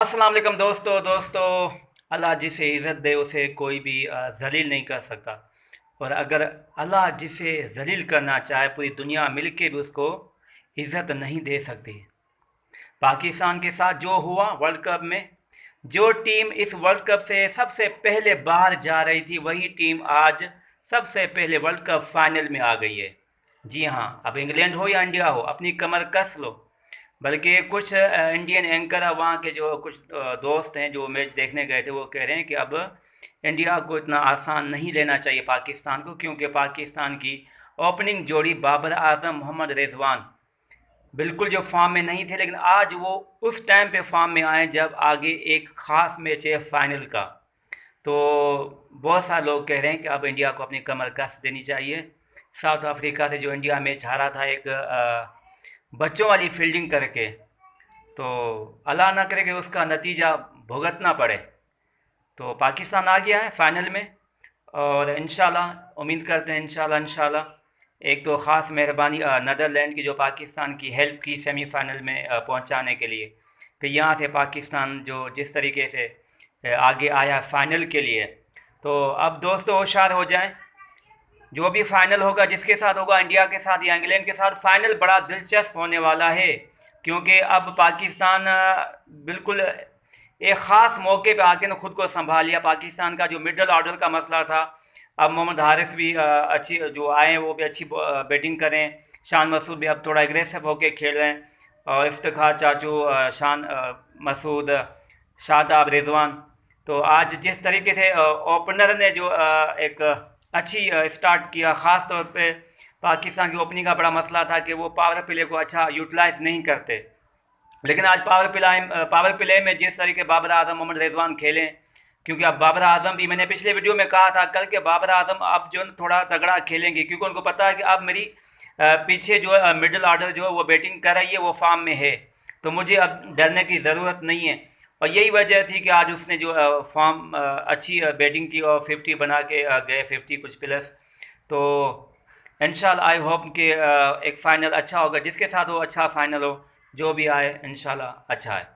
अस्सलाम वालेकुम दोस्तों अल्लाह जिसे इज़्ज़त दे उसे कोई भी ज़लील नहीं कर सकता। और अगर अल्लाह जिसे ज़लील करना चाहे पूरी दुनिया मिल के भी उसको इज़्ज़त नहीं दे सकती। पाकिस्तान के साथ जो हुआ वर्ल्ड कप में, जो टीम इस वर्ल्ड कप से सबसे पहले बाहर जा रही थी वही टीम आज सबसे पहले वर्ल्ड कप फाइनल में आ गई है। जी हाँ, अब इंग्लैंड हो या इंडिया हो अपनी कमर कस लो। बल्कि कुछ इंडियन एंकर वहाँ के जो कुछ दोस्त हैं जो मैच देखने गए थे वो कह रहे हैं कि अब इंडिया को इतना आसान नहीं लेना चाहिए पाकिस्तान को, क्योंकि पाकिस्तान की ओपनिंग जोड़ी बाबर आजम मोहम्मद रिजवान बिल्कुल जो फॉर्म में नहीं थे, लेकिन आज वो उस टाइम पे फॉर्म में आए जब आगे एक ख़ास मैच है फाइनल का। तो बहुत सारे लोग कह रहे हैं कि अब इंडिया को अपनी कमर कस देनी चाहिए। साउथ अफ्रीका से जो इंडिया मैच हारा था एक बच्चों वाली फील्डिंग करके, तो अल्लाह ना करे कि उसका नतीजा भुगतना पड़े। तो पाकिस्तान आ गया है फाइनल में और इंशाल्लाह उम्मीद करते हैं इंशाल्लाह एक तो ख़ास मेहरबानी नदरलैंड की जो पाकिस्तान की हेल्प की सेमीफाइनल में पहुंचाने के लिए। फिर यहाँ से पाकिस्तान जो जिस तरीके से आगे आया फाइनल के लिए, तो अब दोस्तों होशियार हो जाएं। जो भी फाइनल होगा जिसके साथ होगा, इंडिया के साथ या इंग्लैंड के साथ, फाइनल बड़ा दिलचस्प होने वाला है। क्योंकि अब पाकिस्तान बिल्कुल एक ख़ास मौके पे आके ने खुद को संभाल लिया। पाकिस्तान का जो मिडल ऑर्डर का मसला था, अब मोहम्मद हारिस भी अच्छी जो आए हैं वो भी अच्छी बैटिंग करें। शान मसूद भी अब थोड़ा एग्रेसिव होके खेल रहे हैं, और इफ्तिखार चाचू, शान मसूद, शादाब, रिजवान। तो आज जिस तरीके से ओपनर ने जो एक अच्छी स्टार्ट किया, ख़ास तौर पे पाकिस्तान की ओपनिंग का बड़ा मसला था कि वो पावर प्ले को अच्छा यूटिलाइज़ नहीं करते। लेकिन आज पावर प्ले में जिस तरीके बाबर आजम मोहम्मद रिजवान खेलें, क्योंकि अब बाबर आजम भी, मैंने पिछले वीडियो में कहा था कल के बाबर आजम अब जो थोड़ा तगड़ा खेलेंगे, क्योंकि उनको पता है कि अब मेरी पीछे जो मिडिल ऑर्डर जो है वो बैटिंग कर रही है, वो फॉर्म में है, तो मुझे अब डरने की ज़रूरत नहीं है। और यही वजह थी कि आज उसने जो फॉर्म अच्छी बैटिंग की और 50 बना के गए, 50 कुछ प्लस। तो इंशाल्लाह आई होप कि एक फ़ाइनल अच्छा होगा, जिसके साथ हो अच्छा फ़ाइनल हो, जो भी आए इंशाल्लाह अच्छा है।